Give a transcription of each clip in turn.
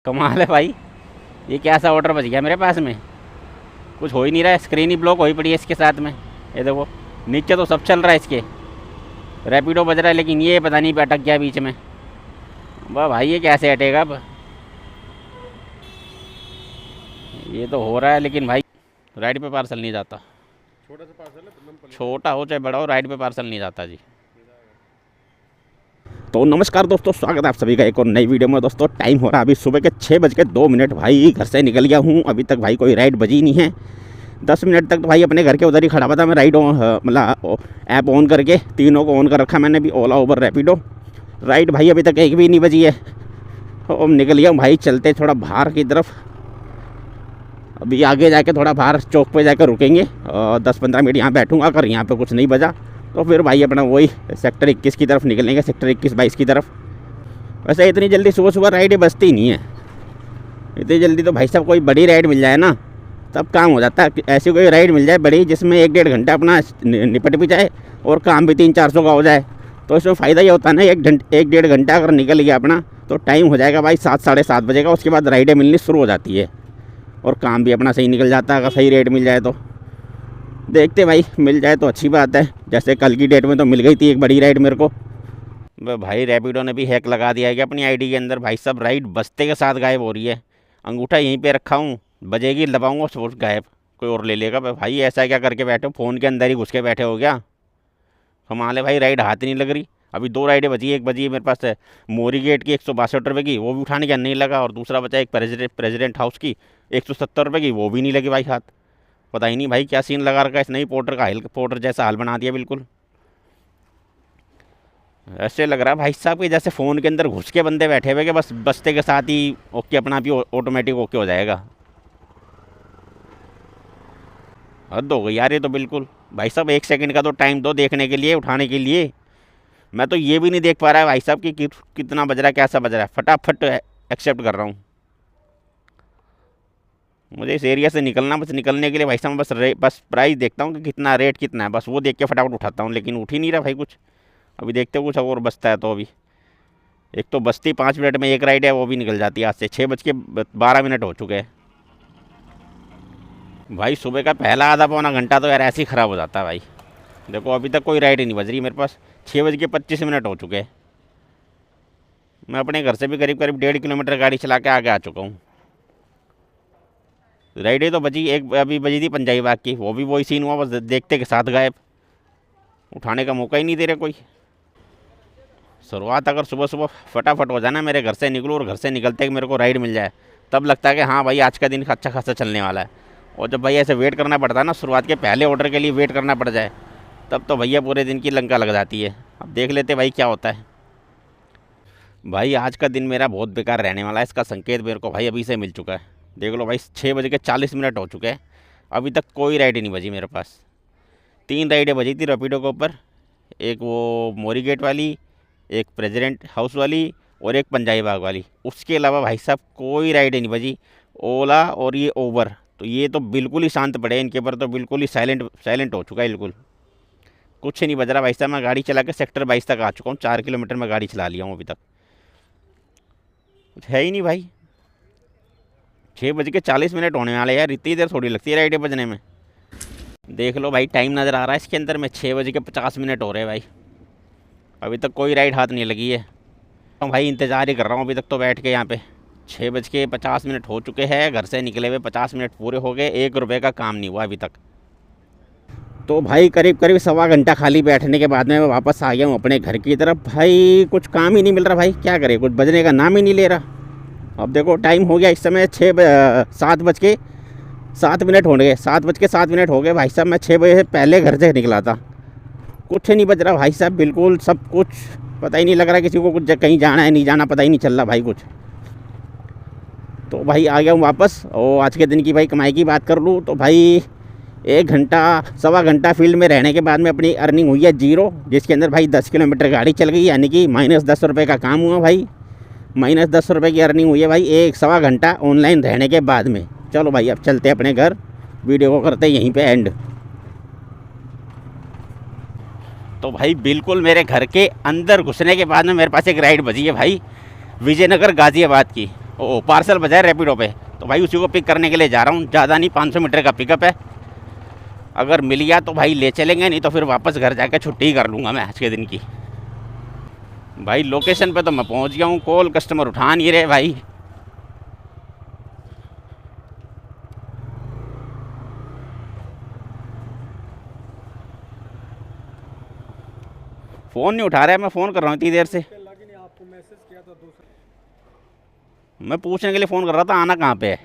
कमाल है भाई। ये क्या सा ऑर्डर बच गया मेरे पास में। कुछ हो ही नहीं रहा है, स्क्रीन ही ब्लॉक होई पड़ी है इसके साथ में। ये देखो, नीचे तो सब चल रहा है इसके, रैपिडो बज रहा है, लेकिन ये पता नहीं अटक गया बीच में। वाह भाई, ये कैसे हटेगा अब। ये तो हो रहा है, लेकिन भाई राइड पे पार्सल नहीं जाता। छोटा सा पार्सल है, छोटा हो चाहे बड़ा हो, राइड पे पार्सल नहीं जाता जी। तो नमस्कार दोस्तों, स्वागत है आप सभी का एक और नई वीडियो में। दोस्तों टाइम हो रहा है अभी सुबह के 6:02। भाई घर से निकल गया हूँ, अभी तक भाई कोई राइड बजी नहीं है। 10 मिनट तक तो भाई अपने घर के उधर ही खड़ा हुआ था मैं। राइड मतलब ऐप ऑन करके तीनों को ऑन कर रखा मैंने भी, ओला उबर रैपिडो। राइड भाई अभी तक एक भी नहीं बजी है। और निकल गया हूँ भाई, चलते थोड़ा बाहर की तरफ। अभी आगे जाके थोड़ा बाहर चौक पे जाकर रुकेंगे और 10-15 मिनट यहाँ बैठूँगा। अगर यहाँ पे कुछ नहीं बजा तो फिर भाई अपना वही सेक्टर 21 की तरफ निकलेंगे, सेक्टर 21-22 की तरफ। वैसे इतनी जल्दी सुबह सुबह राइडें बजती नहीं है। इतनी जल्दी तो भाई साहब कोई बड़ी राइड मिल जाए ना तब काम हो जाता है। ऐसी कोई राइड मिल जाए बड़ी जिसमें 1-1.5 घंटा अपना निपट भी जाए और काम भी 300-400 का हो जाए, तो इसमें फ़ायदा ये होता है ना, 1-1.5 घंटा अगर निकल गया अपना तो टाइम हो जाएगा भाई 7-7:30 बजे का। उसके बाद राइडें मिलनी शुरू हो जाती है और काम भी अपना सही निकल जाता है अगर सही रेट मिल जाए तो। देखते भाई, मिल जाए तो अच्छी बात है। जैसे कल की डेट में तो मिल गई थी एक बड़ी राइड मेरे को। भाई रैपिडो ने भी हैक लगा दिया है कि अपनी आईडी के अंदर भाई सब राइड बजते के साथ गायब हो रही है। अंगूठा यहीं पे रखा हूँ, बजेगी दबाऊँगा सोच गायब, कोई और ले लेगा। भाई ऐसा क्या करके बैठे हो, फ़ोन के अंदर ही घुस के बैठे हो क्या। कमाल है भाई, राइड हाथ ही नहीं लग रही। अभी 2 राइडें बची, एक बजी है मेरे पास है मोरी गेट की 162 रुपये की, वो भी उठाने का नहीं लगा। और दूसरा बचा एक प्रेसिडेंट हाउस की 170 रुपये की, वो भी नहीं लगी भाई हाथ। पता ही नहीं भाई क्या सीन लगा रखा है इसने, पोर्टर का पोर्टर जैसा हाल बना दिया बिल्कुल। ऐसे लग रहा है भाई साहब कि जैसे फ़ोन के अंदर घुस के बंदे बैठे हुए कि बस बजते के साथ ही ओके अपना भी ऑटोमेटिक ओके हो जाएगा। हद हो गई यार ये तो बिल्कुल। भाई साहब 1 सेकंड का तो टाइम दो देखने के लिए, उठाने के लिए। मैं तो ये भी नहीं देख पा रहा है भाई साहब कि कितना बज रहा है, कैसा बज रहा है। फटाफट एक्सेप्ट कर रहा हूँ। मुझे इस एरिया से निकलना, बस निकलने के लिए भाई साहब बस प्राइस देखता हूँ कि कितना रेट कितना है, बस वो देख के फटाफट उठाता हूँ। लेकिन उठ ही नहीं रहा भाई कुछ। अभी देखते हो कुछ और बचता है तो। अभी एक तो बस्ती 5 मिनट में एक राइड है, वो भी निकल जाती है आज से। 6:12 हो चुके हैं भाई। सुबह का पहला आधा पौना घंटा तो यार ऐसे ही ख़राब हो जाता है भाई। देखो अभी तक कोई राइड ही नहीं बज रही मेरे पास। 6:25 हो चुके हैं। मैं अपने घर से भी करीब 1.5 किलोमीटर गाड़ी चला के आगे आ चुका हूँ। राइडें तो बजी, एक अभी बजी थी पंजाबी बाग की, वो भी वही सीन हुआ, बस देखते के साथ गायब। उठाने का मौका ही नहीं दे रहे कोई। शुरुआत अगर सुबह सुबह फटाफट हो जाए ना, मेरे घर से निकलूँ और घर से निकलते कि मेरे को राइड मिल जाए, तब लगता है कि हाँ भाई आज का दिन अच्छा खासा चलने वाला है। और जब भाई ऐसे वेट करना पड़ता है ना, शुरुआत के पहले ऑर्डर के लिए वेट करना पड़ जाए, तब तो भैया पूरे दिन की लंका लग जाती है। अब देख लेते भाई क्या होता है। भाई आज का दिन मेरा बहुत बेकार रहने वाला है, इसका संकेत मेरे को भाई अभी से मिल चुका है। देख लो भाई 6:40 हो चुके हैं, अभी तक कोई राइड ही नहीं बजी मेरे पास। 3 राइडें बजी थी रैपिडो के ऊपर, एक वो मोरी गेट वाली, एक प्रेसिडेंट हाउस वाली और एक पंजाबी बाग वाली। उसके अलावा भाई साहब कोई राइड नहीं बजी। ओला और ये ओबर तो ये तो बिल्कुल ही शांत पड़े, इनके ऊपर तो बिल्कुल ही साइलेंट हो चुका है बिल्कुल। कुछ नहीं बज रहा भाई साहब। मैं गाड़ी चला के सेक्टर 22 तक आ चुका हूँ, 4 किलोमीटर में गाड़ी चला लिया हूँ अभी तक। कुछ है ही नहीं भाई। 6:40 होने वाले यार, इतनी देर थोड़ी लगती है राइडें बजने में। देख लो भाई टाइम नज़र आ रहा है इसके अंदर में, 6:50 हो रहे हैं भाई। अभी तक कोई राइड हाथ नहीं लगी है। तो भाई इंतज़ार ही कर रहा हूँ अभी तक तो बैठ के यहाँ पे। 6:50 हो चुके हैं, घर से निकले हुए 50 मिनट पूरे हो गए, 1 रुपये का काम नहीं हुआ अभी तक। तो भाई करीब 1.25 घंटा खाली बैठने के बाद में मैं वापस आ गया हूँ अपने घर की तरफ। भाई कुछ काम ही नहीं मिल रहा भाई, क्या करे, कुछ बजने का नाम ही नहीं ले रहा। अब देखो टाइम हो गया इस समय 7:07 हो गए, 7:07 हो गए भाई साहब। मैं 6 बजे से पहले घर से निकला था, कुछ नहीं बज रहा भाई साहब बिल्कुल। सब कुछ पता ही नहीं लग रहा किसी को, कुछ कहीं जाना है नहीं जाना पता ही नहीं चल रहा भाई कुछ। तो भाई आ गया हूँ वापस। और आज के दिन की भाई कमाई की बात कर लूँ तो भाई 1-1.25 घंटा फील्ड में रहने के बाद में अपनी अर्निंग हुई है 0, जिसके अंदर भाई 10 किलोमीटर गाड़ी चल गई, यानी कि -10 रुपये का काम हुआ भाई। -10 रुपये की अर्निंग हुई है भाई 1-1.25 घंटा ऑनलाइन रहने के बाद में। चलो भाई अब चलते अपने घर, वीडियो को करते यहीं पे एंड। तो भाई बिल्कुल मेरे घर के अंदर घुसने के बाद में मेरे पास एक राइड बजी है भाई, विजयनगर गाज़ियाबाद की। ओ पार्सल बजाय रैपिडो पे, तो भाई उसी को पिक करने के लिए जा रहा हूँ। ज़्यादा नहीं, 500 मीटर का पिकअप है। अगर मिल गया तो भाई ले चलेंगे, नहीं तो फिर वापस घर जाकर छुट्टी ही कर लूँगा मैं आज के दिन की। भाई लोकेशन पे तो मैं पहुँच गया हूँ, कॉल कस्टमर उठा नहीं रहे भाई। फ़ोन नहीं उठा रहा है, मैं फ़ोन कर रहा हूँ इतनी देर से। आपको मैसेज किया था दूसरा। मैं पूछने के लिए फ़ोन कर रहा था आना कहाँ पे है।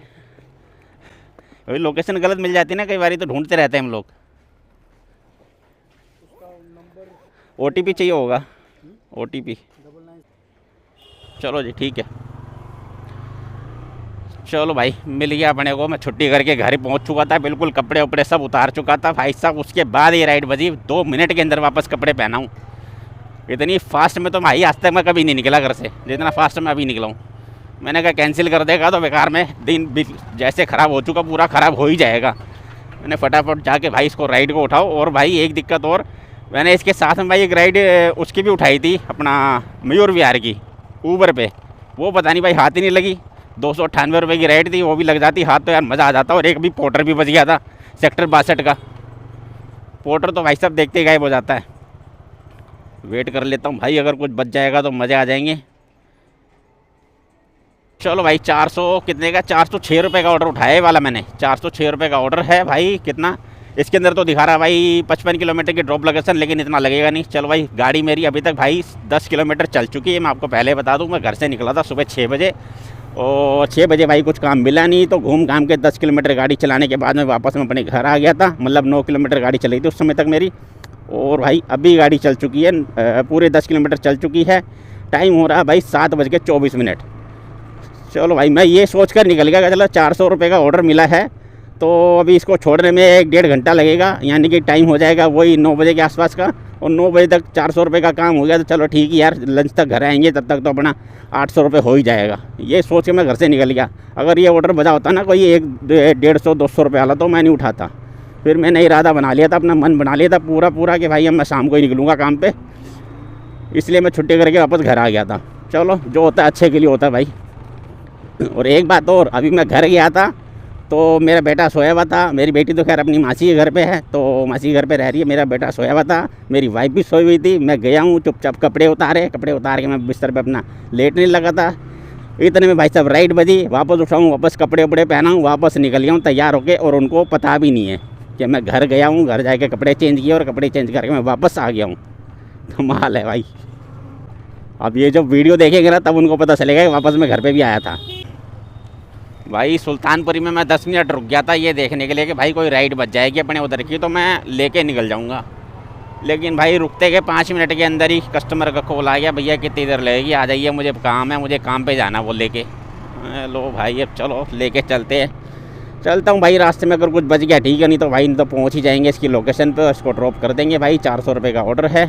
भाई लोकेशन गलत मिल जाती है ना कई बार, तो ढूंढते रहते हैं हम लोग। उसका नंबर OTP चाहिए होगा, OTP। 99। चलो जी ठीक है, चलो भाई मिल गया अपने को। मैं छुट्टी करके घर ही पहुंच चुका था, बिल्कुल कपड़े उपड़े सब उतार चुका था भाई साहब। उसके बाद ये राइड बजी, 2 मिनट के अंदर वापस कपड़े पहना हूँ। इतनी फास्ट में तो भाई आज तक मैं कभी नहीं निकला घर से, जितना फास्ट मैं अभी निकला हूँ। मैंने कहा कैंसिल कर देगा तो बेकार में दिन जैसे ख़राब हो चुका पूरा ख़राब हो ही जाएगा। मैंने फटाफट जाके भाई इसको राइड को उठाओ। और भाई एक दिक्कत और, मैंने इसके साथ में भाई एक राइड उसकी भी उठाई थी, अपना मयूर विहार की ऊबर पे। वो पता नहीं भाई हाथ ही नहीं लगी। 298 रुपये की राइड थी, वो भी लग जाती हाथ तो यार मज़ा आ जाता। और एक भी पोर्टर भी बच गया था, सेक्टर 62 का पोर्टर, तो भाई साहब देखते ही गायब हो जाता है। वेट कर लेता हूँ भाई, अगर कुछ बच जाएगा तो मज़े आ जाएंगे। चलो भाई 400 कितने का, 406 रुपये का ऑर्डर उठाया वाला मैंने। 406 रुपये का ऑर्डर है भाई। कितना इसके अंदर तो दिखा रहा है भाई 55 किलोमीटर की ड्रॉप लोकेशन, लेकिन इतना लगेगा नहीं। चलो भाई गाड़ी मेरी अभी तक भाई 10 किलोमीटर चल चुकी है। मैं आपको पहले बता दूं, मैं घर से निकला था सुबह 6 बजे, और 6 बजे भाई कुछ काम मिला नहीं, तो घूम घाम के 10 किलोमीटर गाड़ी चलाने के बाद में वापस मैं अपने घर आ गया था। मतलब 9 किलोमीटर गाड़ी चली थी उस समय तक मेरी। और भाई अभी गाड़ी चल चुकी है, पूरे 10 किलोमीटर चल चुकी है। टाइम हो रहा है भाई 7:24। चलो भाई मैं ये सोच कर निकल गया कि चलो 400 रुपये का ऑर्डर मिला है, तो अभी इसको छोड़ने में 1-1.5 घंटा लगेगा, यानी कि टाइम हो जाएगा वही 9 बजे के आसपास का। और 9 बजे तक 400 रुपये का काम हो गया तो चलो ठीक है यार, लंच तक घर आएंगे तब तक तो अपना 800 रुपये हो ही जाएगा। ये सोच के मैं घर से निकल गया। अगर ये ऑर्डर बजा होता ना कोई 100-150 रुपये वाला, तो मैं नहीं उठाता। फिर मैंने इरादा बना लिया था, अपना मन बना लिया था पूरा कि भाई अब मैं शाम को ही निकलूँगा काम पे, इसलिए मैं छुट्टी करके वापस घर आ गया था। चलो जो होता है अच्छे के लिए होता है भाई। और एक बात और, अभी मैं घर गया था तो मेरा बेटा सोया हुआ था। मेरी बेटी तो खैर अपनी मासी के घर पे है, तो मासी के घर पे रह रही है। मेरा बेटा सोया हुआ था, मेरी वाइफ भी सोई हुई थी। मैं गया हूँ चुपचाप, कपड़े उतार के मैं बिस्तर पे अपना लेटने लगा था। इतने में भाई साहब राइड बजी, वापस उठाऊँ, वापस कपड़े उपड़े पहनाऊँ, वापस निकल गया हूँ तैयार होके। और उनको पता भी नहीं है कि मैं घर गया हूँ। घर जाके कपड़े चेंज किए और कपड़े चेंज करके मैं वापस आ गया हूँ। कमाल है भाई। अब ये जब वीडियो देखेंगे ना तब उनको पता चलेगा कि वापस मैं घर पे भी आया था। भाई सुल्तानपुरी में मैं 10 मिनट रुक गया था ये देखने के लिए कि भाई कोई राइड बच जाएगी अपने उधर की, तो मैं लेके निकल जाऊंगा। लेकिन भाई रुकते के 5 मिनट के अंदर ही कस्टमर का कॉल आ गया, भैया कितनी देर लगेगी, आ जाइए मुझे काम है, मुझे काम पे जाना वो लेके। लो भाई अब चलो लेके चलते हैं। चलता हूँ भाई, रास्ते में अगर कुछ बच गया ठीक है, नहीं तो भाई नहीं तो पहुँच ही जाएंगे इसकी लोकेशन पर, इसको ड्रॉप कर देंगे। भाई 400 रुपये का ऑर्डर है।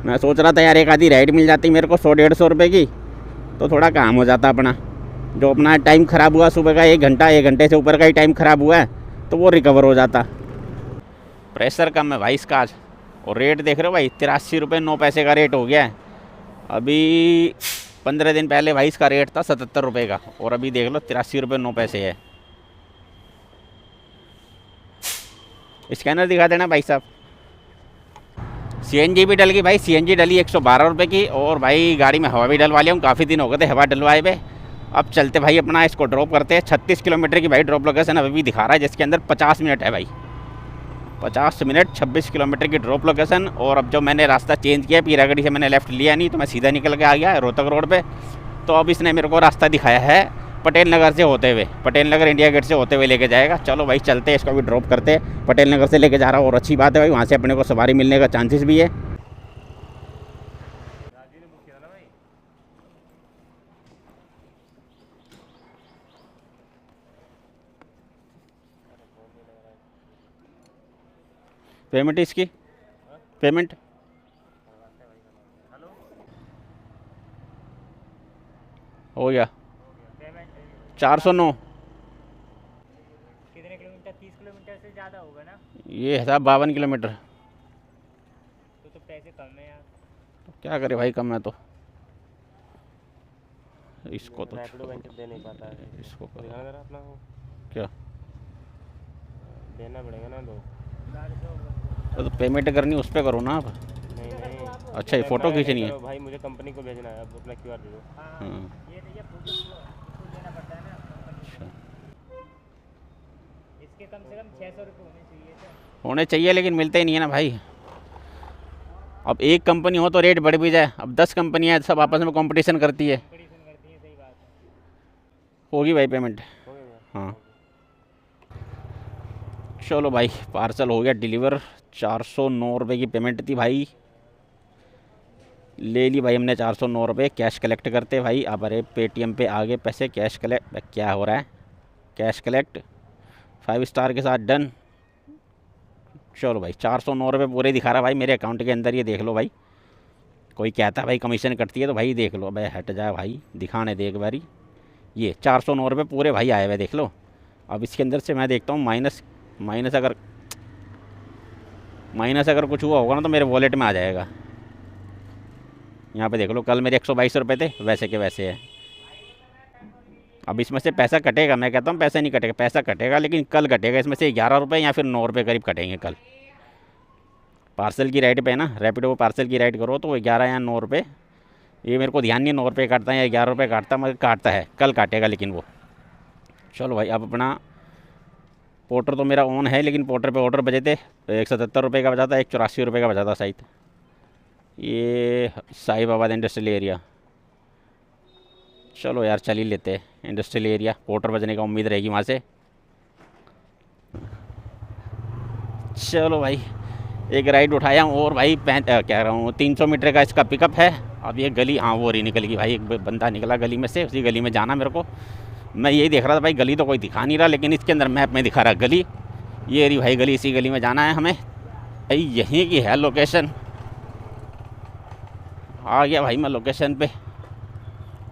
मैं सोच रहा था यार एक आधी राइड मिल जाती मेरे को 100-150 रुपये की, तो थोड़ा काम हो जाता अपना। जो अपना टाइम ख़राब हुआ सुबह का 1 घंटे से ऊपर का ही टाइम ख़राब हुआ है, तो वो रिकवर हो जाता। प्रेशर कम है भाई इसका आज। और रेट देख रहे हो भाई 83 रुपये 9 पैसे का रेट हो गया है। अभी 15 दिन पहले भाई इसका रेट था 77 रुपये का, और अभी देख लो 83 रुपये 9 पैसे है। स्कैनर दिखा देना भाई साहब। CNG भी डल गई भाई, CNG डली 112 रुपये की। और भाई गाड़ी में हवा भी डलवा लिया हूँ, काफ़ी दिन हो गए थे हवा डलवाए हुए। अब चलते भाई अपना इसको ड्रॉप करते हैं। 36 किलोमीटर की भाई ड्रॉप लोकेशन अभी भी दिखा रहा है, जिसके अंदर 50 मिनट है भाई। 50 मिनट 26 किलोमीटर की ड्रॉप लोकेशन। और अब जो मैंने रास्ता चेंज किया, पीरागढ़ी से मैंने लेफ़्ट लिया नहीं, तो मैं सीधा निकल के आ गया रोहतक रोड पे। तो अब इसने मेरे को रास्ता दिखाया है पटेल नगर से होते हुए, पटेल नगर इंडिया गेट से होते हुए लेके जाएगा। चलो भाई चलते हैं, इसको भी ड्रॉप करते हैं। पटेल नगर से लेके जा रहा हूँ, और अच्छी बात है भाई, वहाँ से अपने को सवारी मिलने का चांसेस भी है। पेमेंट इसकी पेमेंट हो गया 409। कितने किलोमीटर? 30 किलोमीटर से ज़्यादा होगा ना? ये है 52 किलोमीटर। तो पैसे कम है यार। क्या करे भाई, कम है तो इसको तो रैपिडो वेंचर दे नहीं पाता है। इसको करो। दिखाना जरा अपना वो, क्या देना पड़ेगा ना दो। तो पेमेंट करनी उस पर करो ना आप। नहीं नहीं, अच्छा, ये फ़ोटो खींचनी है। चलो भाई मुझे कंपनी को भेजना है, अब अपना QR दे दो। हाँ, ये देखिए फोटो देना पड़ता है ना कंपनी अच्छा को। इसके कम से कम 600 रुपये होने चाहिए थे। होने चाहिए लेकिन मिलते ही नहीं है ना भाई। अब एक कंपनी हो तो रेट बढ़ भी जाए, अब 10 कंपनियाँ सब आपस में कंपटीशन करती है। कंपटीशन करती है, सही बात है। होगी भाई पेमेंट। हो गया। हाँ चलो भाई, पार्सल हो गया डिलीवर। 409 रुपये की पेमेंट थी भाई, ले ली भाई हमने 409 रुपये। कैश कलेक्ट करते भाई। अब अरे पेटीएम पे आगे पैसे, कैश कलेक्ट क्या हो रहा है, कैश कलेक्ट 5 स्टार के साथ डन। चलो भाई 409 रुपये पूरे दिखा रहा भाई मेरे अकाउंट के अंदर, ये देख लो भाई। कोई कहता है भाई कमीशन कटती है, तो भाई देख लो भाई, हट जाए भाई, दिखाने दे एक बारी। ये 409 रुपये पूरे भाई आए हुए, देख लो। अब इसके अंदर से मैं देखता हूँ माइनस अगर कुछ हुआ होगा ना तो मेरे वॉलेट में आ जाएगा। यहाँ पे देख लो, कल मेरे 122 रुपये थे, वैसे के वैसे है। अब इसमें से पैसा कटेगा, मैं कहता हूँ पैसा नहीं कटेगा, पैसा कटेगा लेकिन कल कटेगा। इसमें से 11 रुपये या फिर 9 रुपये करीब कटेंगे कल। पार्सल की राइड पे ना, रैपिडो को पार्सल की राइड करो तो वो 11 या 9 रुपये, ये मेरे को ध्यान नहीं है 9 रुपये काटता है या 11 रुपये काटता, मगर काटता है, कल काटेगा लेकिन वो। चलो भाई, अब अपना पोर्टर तो मेरा ऑन है, लेकिन पोर्टर पे ऑर्डर बजे थे 177 रुपये का बचा था, 184 रुपये का बचा था शायद। ये साहिबाबाद इंडस्ट्रियल एरिया, चलो यार चल ही लेते हैं इंडस्ट्रियल एरिया। पोर्टर बजने का उम्मीद रहेगी वहाँ से। चलो भाई, एक राइड उठाया हूँ और भाई कह रहा हूँ 300 मीटर का इसका पिकअप है। अब ये गली, हाँ वो रही निकल गई भाई, एक बंदा निकला गली में से, उसी गली में जाना मेरे को। मैं यही देख रहा था भाई, गली तो कोई दिखा नहीं रहा, लेकिन इसके अंदर मैप में दिखा रहा गली। ये रही भाई गली, इसी गली में जाना है हमें भाई, यहीं की है लोकेशन। आ गया भाई मैं लोकेशन पे,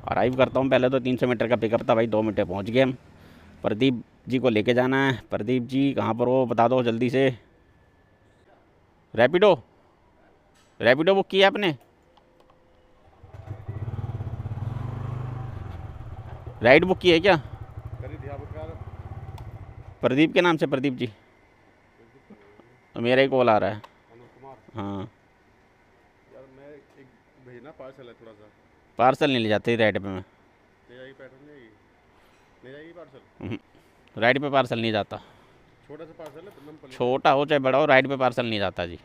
अराइव करता हूँ। पहले तो 300 मीटर का पिकअप था भाई, 2 मिनट पहुँच गए हम। प्रदीप जी को लेके जाना है। प्रदीप जी कहाँ पर हो, बता दो जल्दी से। रैपिडो बुक किया आपने? राइड बुक की है क्या? प्रदीप के नाम से, प्रदीप जी तो मेरा ही कॉल आ रहा है। हाँ यार मैं एक भेजना पार्सल है थोड़ा सा। पार्सल नहीं ले जाते राइड पे। मैं ले जाएगी पैटर्न, ले जाएगी पार्सल। राइड पे पार्सल नहीं जाता। छोटा सा पार्सल है, तो नम छोटा हो चाहे बड़ा हो, राइड पे पार्सल नहीं जाता जी।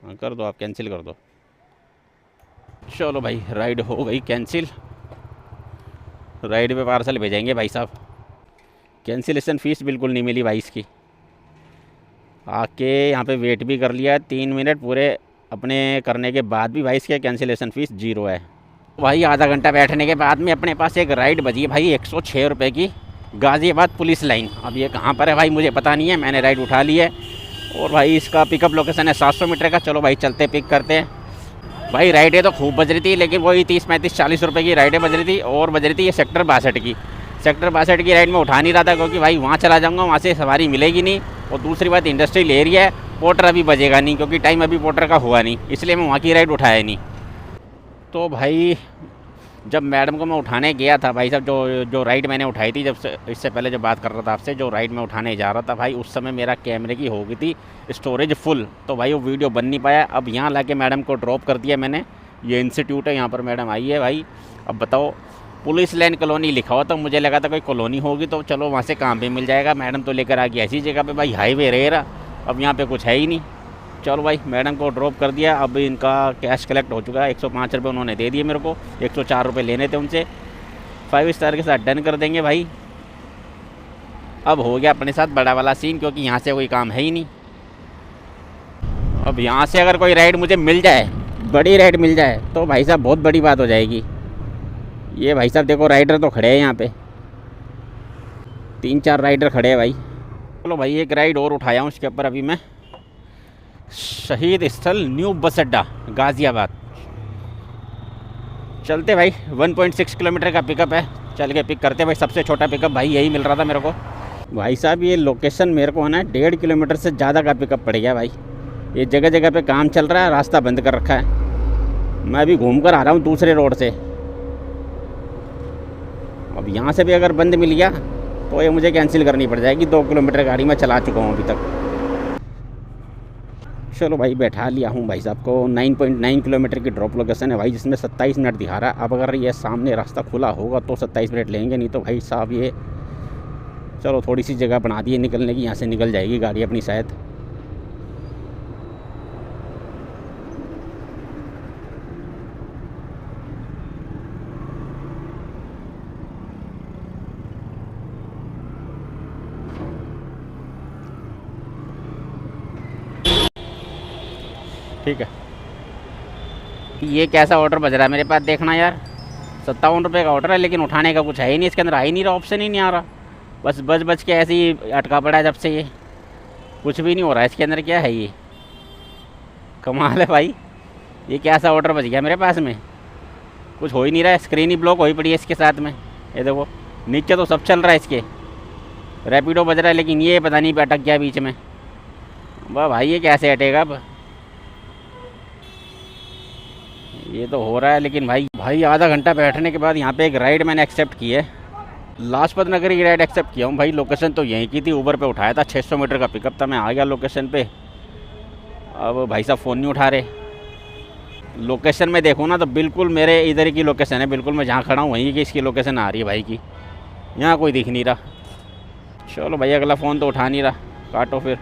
हाँ कर दो, आप कैंसिल कर दो। चलो भाई, राइड हो गई कैंसिल। राइड पे पार्सल भेजेंगे भाई साहब। कैंसिलेशन फ़ीस बिल्कुल नहीं मिली भाई इसकी। आके यहाँ पे वेट भी कर लिया 3 मिनट पूरे अपने करने के बाद भी भाई इसके कैंसिलेशन फ़ीस 0 है। भाई आधा घंटा बैठने के बाद में अपने पास एक राइड बची है भाई 106 रुपये की, गाज़ियाबाद पुलिस लाइन। अब ये कहाँ पर है भाई मुझे पता नहीं है, मैंने राइड उठा ली है। और भाई इसका पिकअप लोकेशन है 700 मीटर का। चलो भाई चलते पिक करते हैं। भाई राइडें तो खूब बज रही थी, लेकिन वही 30, 35, 40 रुपये की राइडें बज रही थी। और बज रही थी ये सेक्टर 62 की। सेक्टर 62 की राइड में उठा नहीं रहा था, क्योंकि भाई वहाँ चला जाऊँगा, वहाँ से सवारी मिलेगी नहीं। और दूसरी बात, इंडस्ट्रियल एरिया है, पोर्टर अभी बजेगा नहीं, क्योंकि टाइम अभी पोर्टर का हुआ नहीं, इसलिए मैं वहाँ की राइड उठाया नहीं। तो भाई जब मैडम को मैं उठाने गया था भाई साहब, जो राइड मैंने उठाई थी, जब से इससे पहले जब बात कर रहा था आपसे, जो राइड में उठाने जा रहा था भाई, उस समय मेरा कैमरे की हो गई थी स्टोरेज फुल, तो भाई वो वीडियो बन नहीं पाया। अब यहाँ लाके मैडम को ड्रॉप कर दिया मैंने। ये इंस्टीट्यूट है, यहाँ पर मैडम आई है भाई। अब बताओ, पुलिस लाइन कॉलोनी लिखा हुआ, तो मुझे लगा था कोई कॉलोनी होगी तो चलो वहाँ से काम भी मिल जाएगा। मैडम तो लेकर आ गई ऐसी जगह पे भाई, हाईवे रह रहा, अब यहाँ पे कुछ है ही नहीं। चलो भाई मैडम को ड्रॉप कर दिया। अब इनका कैश कलेक्ट हो चुका है, 105 रुपये उन्होंने दे दिए मेरे को, 104 रुपये लेने थे उनसे। 5 स्टार के साथ डन कर देंगे भाई। अब हो गया अपने साथ बड़ा वाला सीन, क्योंकि यहाँ से कोई काम है ही नहीं। अब यहाँ से अगर कोई राइड मुझे मिल जाए, बड़ी राइड मिल जाए, तो भाई साहब बहुत बड़ी बात हो जाएगी। ये भाई साहब देखो, राइडर तो खड़े हैं यहाँ पे, 3-4 राइडर खड़े हैं भाई। चलो भाई एक राइड और उठाया हूँ इसके ऊपर अभी मैं। शहीद स्थल न्यू बस अड्डा गाज़ियाबाद चलते भाई। 1.6 किलोमीटर का पिकअप है, चल के पिक करते भाई। सबसे छोटा पिकअप भाई यही मिल रहा था मेरे को। भाई साहब ये लोकेशन मेरे को है ना 1.5 किलोमीटर से ज़्यादा का पिकअप पड़ गया भाई। ये जगह जगह पे काम चल रहा है, रास्ता बंद कर रखा है। मैं अभी घूम कर आ रहा हूँ दूसरे रोड से। अब यहाँ से भी अगर बंद मिल गया तो ये मुझे कैंसिल करनी पड़ जाएगी। 2 किलोमीटर गाड़ी मैं चला चुका हूँ अभी तक। चलो भाई बैठा लिया हूँ भाई साहब को। 9.9 किलोमीटर की ड्रॉप लोकेशन है भाई, जिसमें 27 मिनट दिखा रहा है। अब अगर ये सामने रास्ता खुला होगा तो 27 मिनट लेंगे, नहीं तो भाई साहब ये चलो थोड़ी सी जगह बना दी है निकलने की, यहाँ से निकल जाएगी गाड़ी अपनी शायद। ठीक है, ये कैसा ऑर्डर बज रहा है मेरे पास देखना यार। 57 रुपये का ऑर्डर है, लेकिन उठाने का कुछ है ही नहीं इसके अंदर। आ ही नहीं रहा, ऑप्शन ही नहीं आ रहा। बस बच के ऐसे ही अटका पड़ा है जब से। ये कुछ भी नहीं हो रहा है इसके अंदर। क्या है ये, कमाल है भाई। ये कैसा ऑर्डर बच गया मेरे पास में, कुछ हो ही नहीं रहा है। स्क्रीन ही ब्लॉक हो पड़ी है इसके साथ में। ये देखो नीचे तो सब चल रहा है इसके, रैपिडो बज रहा है, लेकिन ये पता नहीं अटक गया बीच में। वाह भाई ये कैसे हटेगा अब। ये तो हो रहा है, लेकिन भाई आधा घंटा बैठने के बाद यहाँ पे एक राइड मैंने एक्सेप्ट की है। लाजपत नगर की राइड एक्सेप्ट किया हूँ भाई। लोकेशन तो यहीं की थी, ऊबर पे उठाया था। 600 मीटर का पिकअप था। मैं आ गया लोकेशन पे। अब भाई साहब फ़ोन नहीं उठा रहे। लोकेशन में देखो ना तो बिल्कुल मेरे इधर की लोकेशन है, बिल्कुल मैं जहाँ खड़ा हूँ वहीं की इसकी लोकेशन आ रही है भाई की। यहाँ कोई दिख नहीं रहा। चलो भाई अगला फ़ोन तो उठा नहीं रहा, काटो फिर।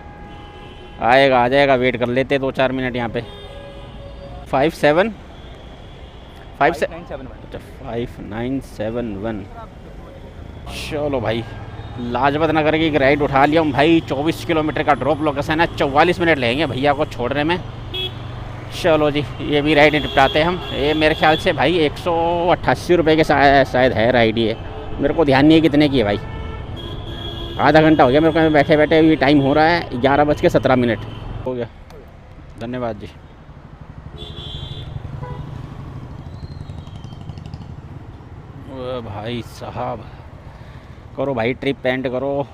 आएगा आ जाएगा, वेट कर लेते 2-4 मिनट यहाँ पे। 5971। चलो भाई लाजपत नगर की एक राइड उठा लिया हूँ भाई। 24 किलोमीटर का ड्रॉप लोकेशन है। 44 मिनट लगेंगे भैया को छोड़ने में। चलो जी ये भी राइड निपटाते हैं हम। ये मेरे ख्याल से भाई 188 रुपये के शायद है राइड। ये मेरे को ध्यान नहीं है कितने की है भाई। आधा घंटा हो गया मेरे को बैठे बैठे। अभी टाइम हो रहा है 11:17 हो गया। धन्यवाद जी। भाई साहब करो भाई, ट्रिप एंड करो।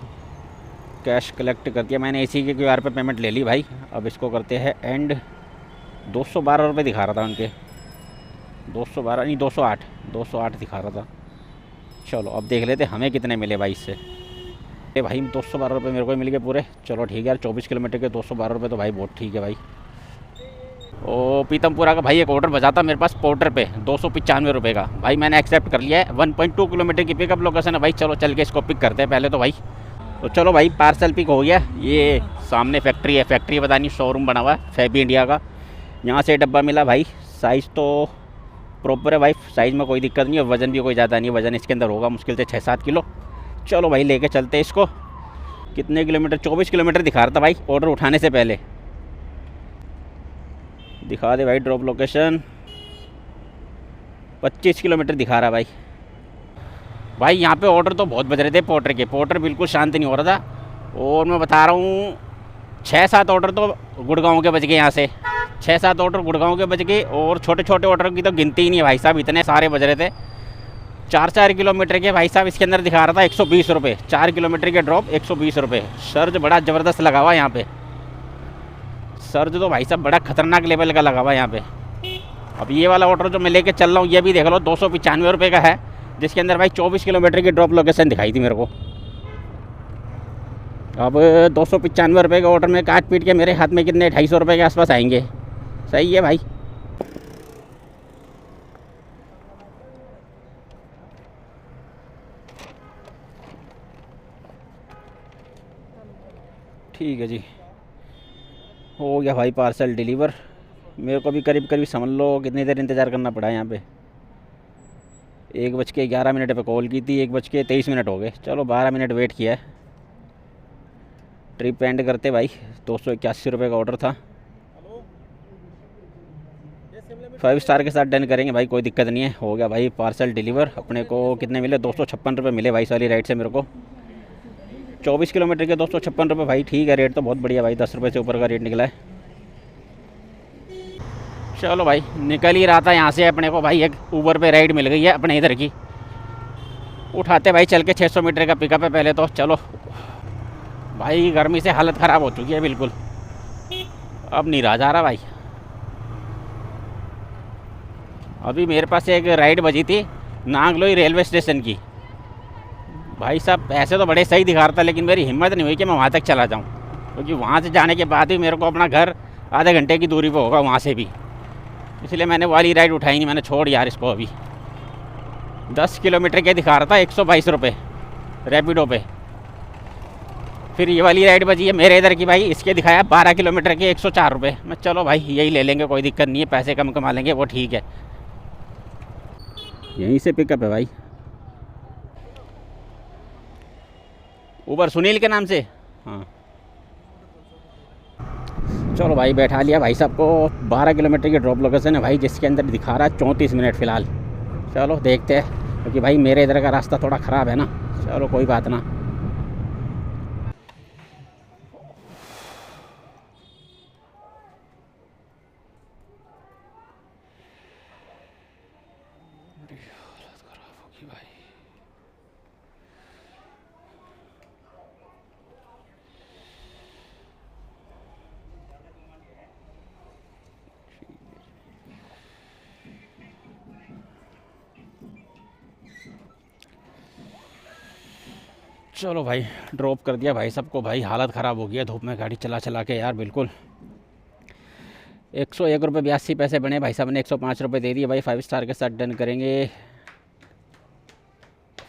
कैश कलेक्ट कर दिया मैंने। इसी के क्यूआर पे पेमेंट ले ली भाई। अब इसको करते हैं एंड। 212 रुपये दिखा रहा था उनके। 212 नहीं 208 दिखा रहा था। चलो अब देख लेते हमें कितने मिले भाई इससे। ए भाई 212 रुपये मेरे को मिल गए पूरे। चलो ठीक है यार, 24 किलोमीटर के 212 रुपये तो भाई बहुत ठीक है भाई। ओ पीतमपुरा का भाई एक ऑर्डर बचा था मेरे पास पोर्टर पे 295 रुपये का। भाई मैंने एक्सेप्ट कर लिया है। 1.2 किलोमीटर की पिकअप लोकेशन है भाई। चलो चल के इसको पिक करते हैं पहले तो भाई। तो चलो भाई पार्सल पिक हो गया। ये सामने फैक्ट्री है, फैक्ट्री पता नहीं शोरूम बना हुआ है फैबी इंडिया का। यहाँ से डब्बा मिला भाई। साइज़ तो प्रॉपर है भाई, साइज़ में कोई दिक्कत नहीं है। वज़न भी कोई ज़्यादा नहीं है। वज़न इसके अंदर होगा मुश्किल से 6-7 किलो। चलो भाई लेके चलते हैं इसको। कितने किलोमीटर, 24 किलोमीटर दिखा रहा था भाई ऑर्डर उठाने से पहले। दिखा दे भाई ड्रॉप लोकेशन। 25 किलोमीटर दिखा रहा भाई। भाई यहाँ पे ऑर्डर तो बहुत बज रहे थे पोर्टर के। पोर्टर बिल्कुल शांत नहीं हो रहा था। और मैं बता रहा हूँ 6-7 ऑर्डर तो गुड़गांव के बज गए। यहाँ से 6-7 ऑर्डर गुड़गांव के बज गए। और छोटे छोटे ऑर्डर की तो गिनती ही नहीं है भाई साहब, इतने सारे बज रहे थे। 4-4 किलोमीटर के भाई साहब इसके अंदर दिखा रहा था 120 रुपये। 4 किलोमीटर के ड्रॉप 120 रुपये। सर्ज बड़ा ज़बरदस्त लगा हुआ यहाँ पे। सर्ज तो भाई साहब बड़ा खतरनाक लेवल का लगा हुआ यहाँ पे। अब ये वाला ऑर्डर जो मैं लेके चल रहा हूँ ये भी देख लो 295 रुपये का है, जिसके अंदर भाई 24 किलोमीटर की ड्रॉप लोकेशन दिखाई थी मेरे को। अब 295 रुपये का ऑर्डर में काट पीट के मेरे हाथ में कितने 250 रुपये के आसपास आएंगे। सही है भाई। ठीक है जी, हो गया भाई पार्सल डिलीवर। मेरे को भी करीब करीब समझ लो कितनी देर इंतज़ार करना पड़ा यहाँ पे। 1:11 पे कॉल की थी, 1:23 हो गए। चलो 12 मिनट वेट किया है। ट्रिप एंड करते भाई। 281 रुपये का ऑर्डर था। 5 स्टार के साथ डन करेंगे भाई, कोई दिक्कत नहीं है। हो गया भाई पार्सल डिलीवर। अपने को कितने मिले, 256 रुपये मिले भाई सारी राइड से मेरे को। 24 किलोमीटर के 256 रुपये भाई ठीक है। रेट तो बहुत बढ़िया भाई, 10 रुपये से ऊपर का रेट निकला है। चलो भाई निकल ही रहा था यहाँ से अपने को भाई एक ऊबर पे राइड मिल गई है अपने इधर की। उठाते भाई चल के 600 मीटर का पिकअप है पहले तो। चलो भाई गर्मी से हालत ख़राब हो चुकी है बिल्कुल। अब नहीं रहा जा रहा भाई। अभी मेरे पास एक राइड बजी थी नागलोई रेलवे स्टेशन की। भाई साहब पैसे तो बड़े सही दिखा रहा था, लेकिन मेरी हिम्मत नहीं हुई कि मैं वहाँ तक चला जाऊँ, क्योंकि वहाँ से जाने के बाद भी मेरे को अपना घर आधे घंटे की दूरी पे होगा वहाँ से भी, इसलिए मैंने वाली राइड उठाई नहीं, मैंने छोड़ यार इसको। अभी 10 किलोमीटर के दिखा रहा था 122 रुपये रैपिडो पे। फिर ये वाली राइड बजी है मेरे इधर की भाई, इसके दिखाया 12 किलोमीटर के 104 रुपये। मैं चलो भाई यही ले लेंगे, कोई दिक्कत नहीं है, पैसे कम कमा लेंगे वो ठीक है। यहीं से पिकअप है भाई, उबर सुनील के नाम से। हाँ चलो भाई बैठा लिया भाई साहब को। 12 किलोमीटर की ड्रॉप लोकेशन है भाई, जिसके अंदर दिखा रहा है 34 मिनट फ़िलहाल। चलो देखते हैं, क्योंकि भाई मेरे इधर का रास्ता थोड़ा ख़राब है ना। चलो कोई बात ना। चलो भाई ड्रॉप कर दिया भाई सबको। भाई हालत ख़राब हो गई है धूप में गाड़ी चला चला के यार बिल्कुल। 101 रुपये 82 पैसे बने भाई साहब ने, 105 रुपये दे दिए भाई। 5 स्टार के साथ डन करेंगे।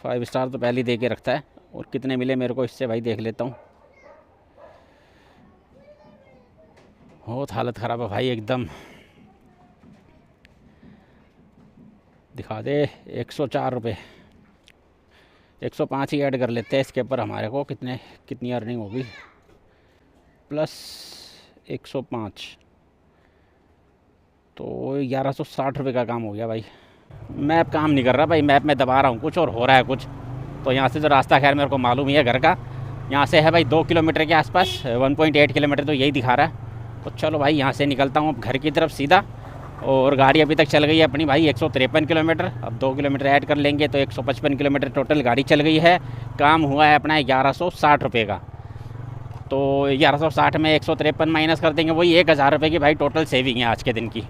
5 स्टार तो पहले ही दे के रखता है। और कितने मिले मेरे को इससे भाई देख लेता हूँ। बहुत हालत ख़राब है भाई एकदम। दिखा दे 104 रुपये, 105 ही ऐड कर लेते हैं इसके ऊपर। हमारे को कितनी अर्निंग होगी प्लस 105 तो 1160 रुपये का काम हो गया भाई। मैप काम नहीं कर रहा भाई, मैप में दबा रहा हूँ कुछ और हो रहा है कुछ। तो यहाँ से जो रास्ता खैर मेरे को मालूम ही है घर का, यहाँ से है भाई 2 किलोमीटर के आसपास, 1.8 किलोमीटर तो यही दिखा रहा है। तो चलो भाई यहाँ से निकलता हूँ अब घर की तरफ सीधा। और गाड़ी अभी तक चल गई है अपनी भाई 153 किलोमीटर। अब 2 किलोमीटर ऐड कर लेंगे तो 155 किलोमीटर टोटल गाड़ी चल गई है। काम हुआ है अपना 1160 रुपये का। तो 1160 में 153 माइनस कर देंगे, वही 1000 रुपये की भाई टोटल सेविंग है आज के दिन की।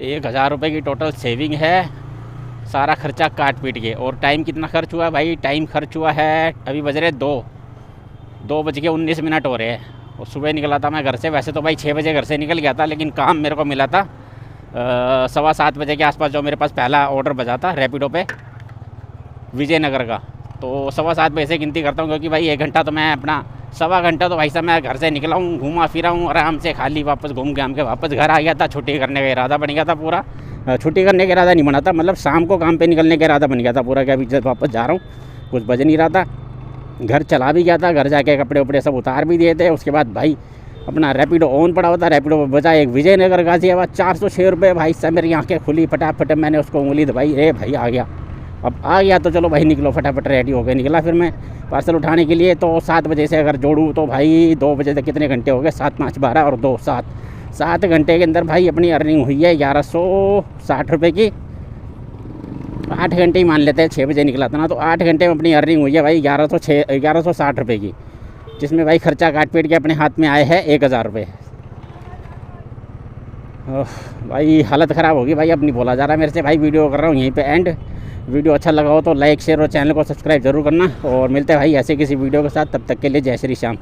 एक 1000 रुपये की टोटल सेविंग है, सारा खर्चा काट पीट के। और टाइम कितना खर्च हुआ भाई? टाइम खर्च हुआ है अभी बज रहे 2 बज के 19 मिनट हो रहे हैं। और सुबह निकला था मैं घर से, वैसे तो भाई 6 बजे घर से निकल गया था, लेकिन काम मेरे को मिला था 7:15 बजे के आसपास, जो मेरे पास पहला ऑर्डर बजा था रैपिडो पे विजयनगर का। तो 7:15 बजे से गिनती करता हूँ, क्योंकि भाई 1 घंटा तो मैं अपना 1.25 घंटा तो भाई साहब मैं घर से निकला हूँ, घूमा फिरा हूँ आराम से, खाली वापस घूम घाम के वापस घर आ गया था। छुट्टी करने का इरादा बन गया था पूरा। छुट्टी करने का इरादा नहीं बना था, मतलब शाम को काम पे निकलने का इरादा बन गया था पूरा, कि अभी जब वापस जा रहा हूँ। कुछ बज नहीं रहा था, घर चला भी गया था, घर जाके कपड़े उपड़े सब उतार भी दिए थे। उसके बाद भाई अपना रैपिडो ऑन पड़ा हुआ था, रैपिडो बजा एक विजयनगर गाजियाबाद 406 रुपये। भाई साहब मेरी आंखें खुली, फटाफट मैंने उसको उंगली दबाई, रे भाई आ गया। अब आ गया तो चलो भाई निकलो, फटाफट रेडी हो गए। निकला फिर मैं पार्सल उठाने के लिए। तो 7 बजे से अगर जोड़ूँ तो भाई 2 बजे तक कितने घंटे हो गए? 7 5 12 और 2 7 घंटे के अंदर भाई अपनी अर्निंग हुई है 1160 रुपये की। 8 घंटे ही मान लेते हैं, 6 बजे निकला था ना, तो 8 घंटे में अपनी अर्निंग हुई है भाई 1160 रुपये की, जिसमें भाई खर्चा काट पीट के अपने हाथ में आए हैं 1000 रुपये। भाई हालत ख़राब होगी भाई, अब नहीं बोला जा रहा मेरे से भाई। वीडियो कर रहा हूँ यहीं पे एंड। वीडियो अच्छा लगा हो तो लाइक शेयर और चैनल को सब्सक्राइब जरूर करना। और मिलते हैं भाई ऐसे किसी वीडियो के साथ, तब तक के लिए जय श्री श्याम।